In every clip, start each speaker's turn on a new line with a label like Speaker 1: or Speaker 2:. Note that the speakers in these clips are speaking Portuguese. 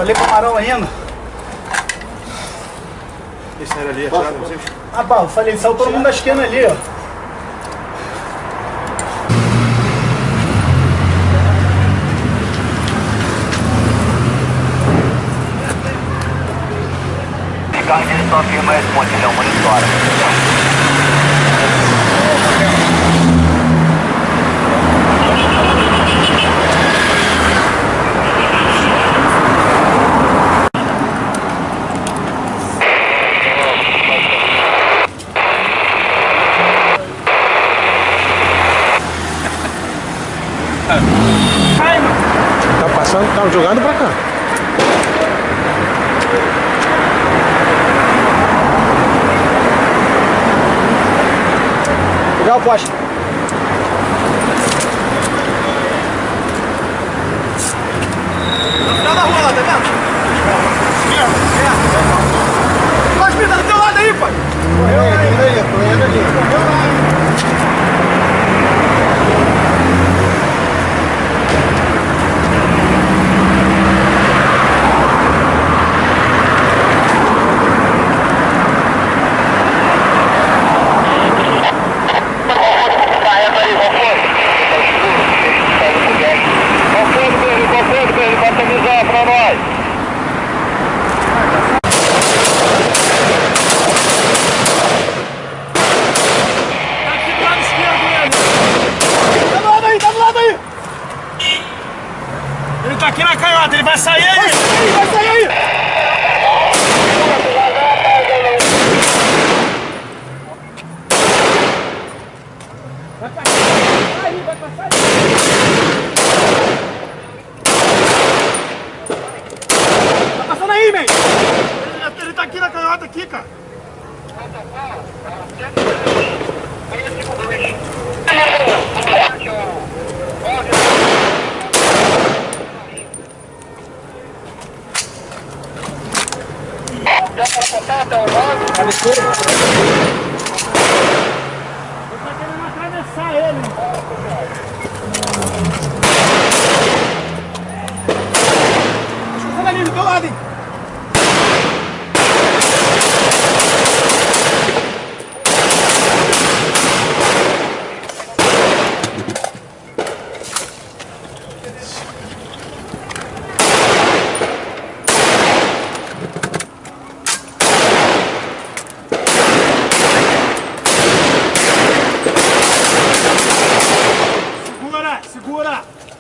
Speaker 1: falei pro Amaral ainda.
Speaker 2: Esse era ali, atirado, vocês?
Speaker 1: Ah, pá, eu falei, saiu todo mundo da esquina ali, ó.
Speaker 3: Carro ele só firma esse monte, ele é um monitora.
Speaker 2: Tá passando, tá jogando pra cá.
Speaker 1: Pegar o poste. No final da rua lá, tá vendo? Mas pinta do teu lado aí, pai! Correu aí.
Speaker 2: Ele tá aqui na canhota, ele vai sair aí!
Speaker 1: Vai sair aí! Vai passar aí! Tá passando aí, man!
Speaker 2: Ele tá aqui na canhota, aqui, cara!
Speaker 1: Tá escuro? Eu tô querendo atravessar ele. Escutando ali do teu lado, hein?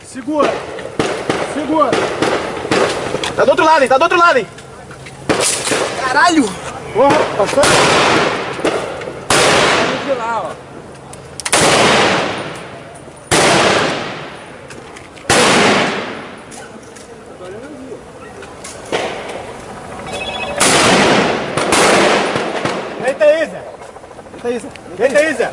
Speaker 1: Segura!
Speaker 2: Tá do outro lado, hein? Tá do outro lado, hein?
Speaker 1: Caralho!
Speaker 2: Porra, passou?
Speaker 1: De lá, ó.
Speaker 2: Deita aí, Zé! Deita aí, Zé!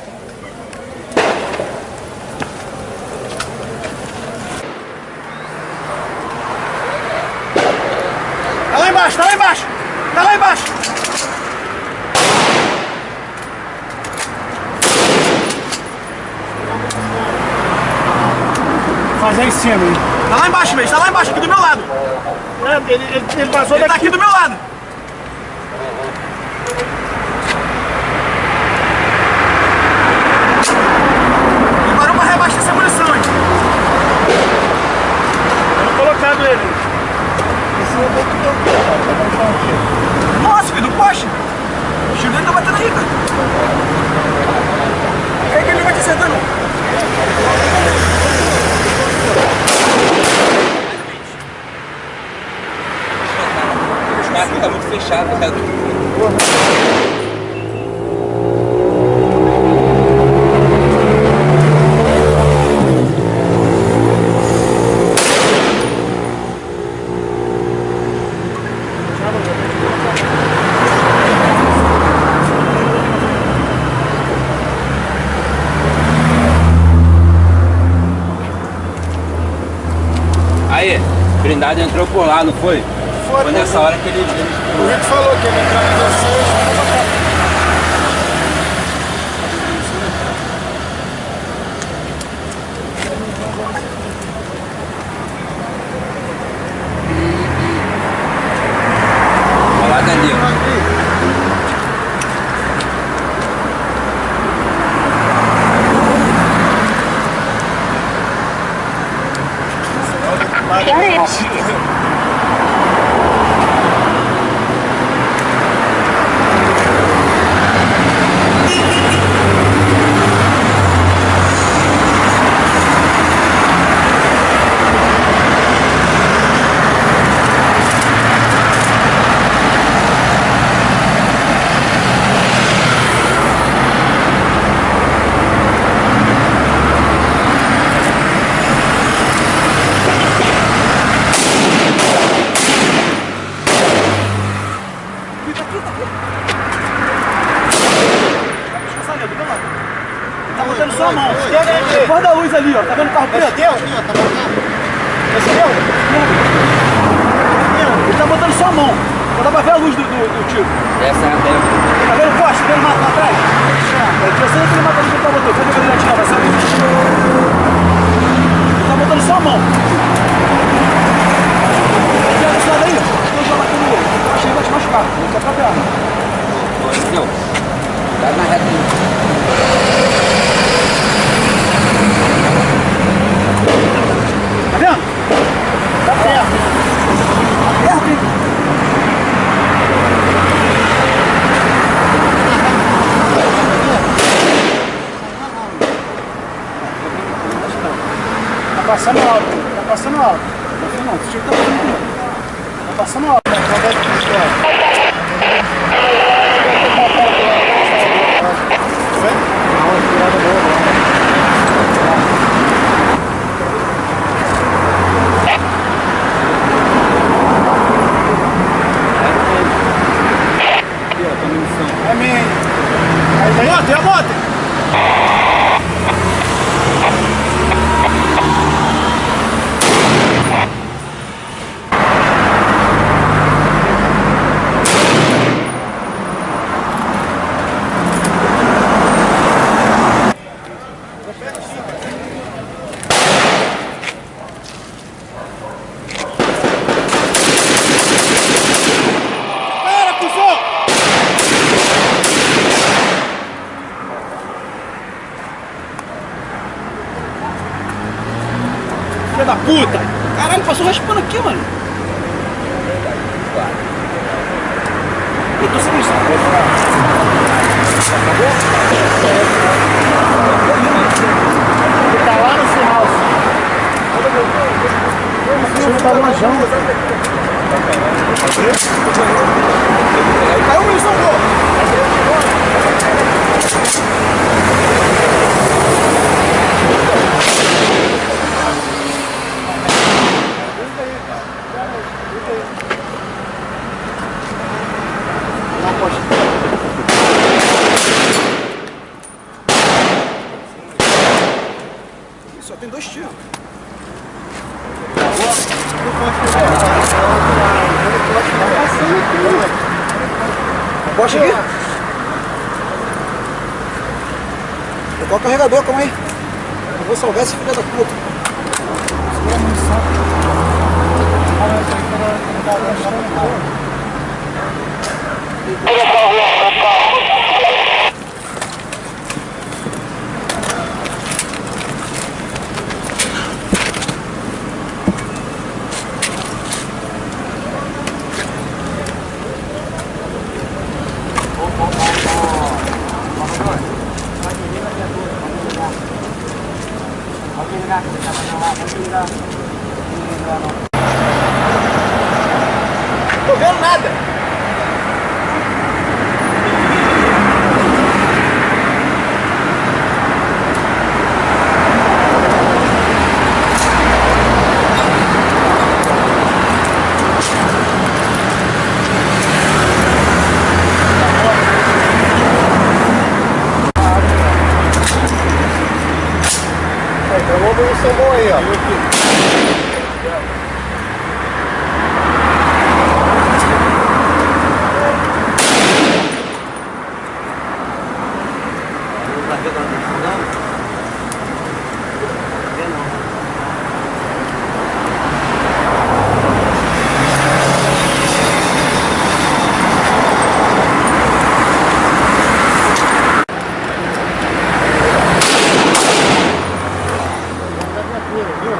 Speaker 1: Tá lá embaixo! Tá lá embaixo!
Speaker 2: Fazer em cima, hein?
Speaker 1: Tá lá embaixo, mesmo! Tá lá embaixo, aqui do meu lado!
Speaker 2: Ele passou
Speaker 1: Ele tá
Speaker 2: daqui.
Speaker 1: aqui do meu lado! E parou pra reabastecer a munição, hein?
Speaker 2: Eu colocado ele.
Speaker 1: Nossa, filho do poste! O tiro dele tá batendo aí, cara! É que ele vai te acertando!
Speaker 4: O mato tá muito fechado, cara. Aí, Brindado entrou por lá, não foi? Foi nessa hora que ele...
Speaker 2: O Rick falou que ele entrou em você.
Speaker 1: Tá botando só a mão. Depois da luz ali, ó. Tá vendo o carro preto? Esse teu? Esse teu? Ele tá botando só a mão. Só dá pra ver a luz do tiro.
Speaker 4: Essa é a dela.
Speaker 1: Tá vendo o poste? Tá vendo o mato lá atrás? É que você não tem mato ali que ele tá botando. Cadê a diretinha? Vai saber. Ele tá botando só a mão. Olha esse lado aí. Dois já batendo no olho. Eu achei que vai te machucar. Não quer pra perna.
Speaker 4: Não. Tá na reta aí.
Speaker 1: Tá vendo? Tá perto. Tá perto, hein? Tá passando alto. Tá passando alto. Não, esse tiro tá passando alto. Tá passando alto. É minha. É a moto, é a moto. Para, cuzão! Filha da puta! Caralho, passou raspando aqui, mano. Eu tô sem isso. Acabou? Ele tá lá no sinal. O tá longeão. Caiu o munição, pô! Só tem 2 tiros. Poste aqui? Eu coloco o carregador, calma aí. Eu vou salvar esse filho da puta. Segura a munição. Tô vendo nada. Pegou o seu bom aí, ó. Viu?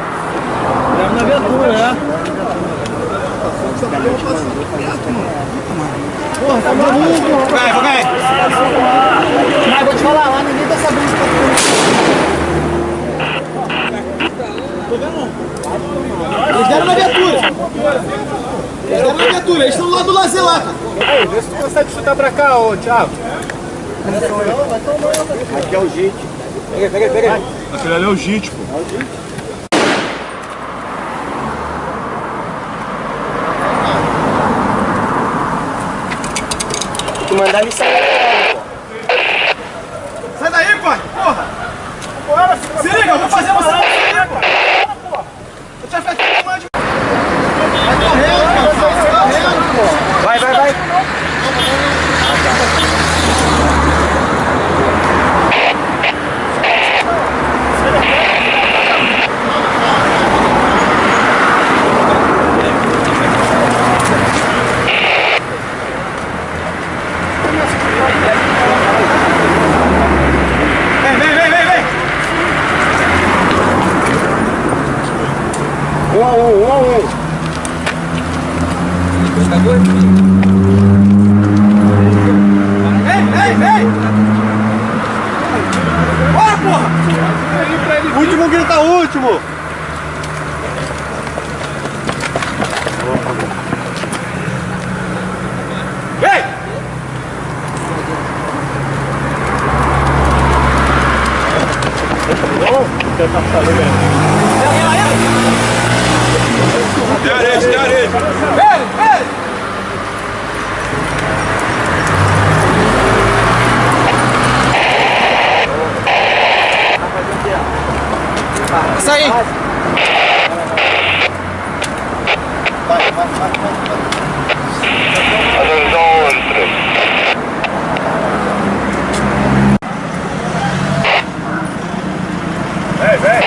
Speaker 2: Vou ganhar.
Speaker 1: Mas vou te falar, lá ninguém tá sabendo isso. Tô vendo? Eles deram na viatura. Eles estão lá do lazer lá, cara.
Speaker 2: Aí, vê se tu consegue chutar pra cá, ô Thiago.
Speaker 1: Aqui é o JIT. Pega aí.
Speaker 2: Aquele ali é o JIT, pô.
Speaker 1: Tu mandar ele sair.
Speaker 2: Sai daí, pai! Porra! Se liga, eu vou fazer você sair, pô! Eu tinha feito mais de...
Speaker 1: Vai.
Speaker 2: Vem!
Speaker 1: 1 a 1.
Speaker 2: Vem! Bora, porra!
Speaker 1: Último grita último.
Speaker 2: Vem! Tem areia! Vem!
Speaker 1: Sai aí.
Speaker 2: Vem!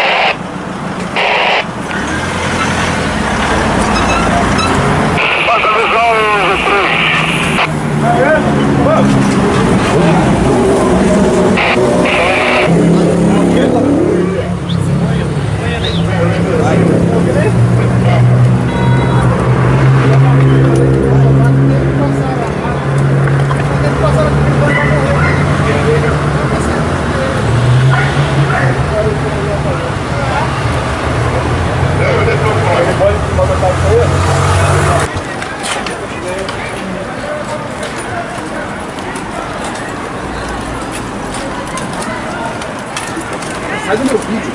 Speaker 1: Sai do meu vídeo.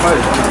Speaker 2: Vai.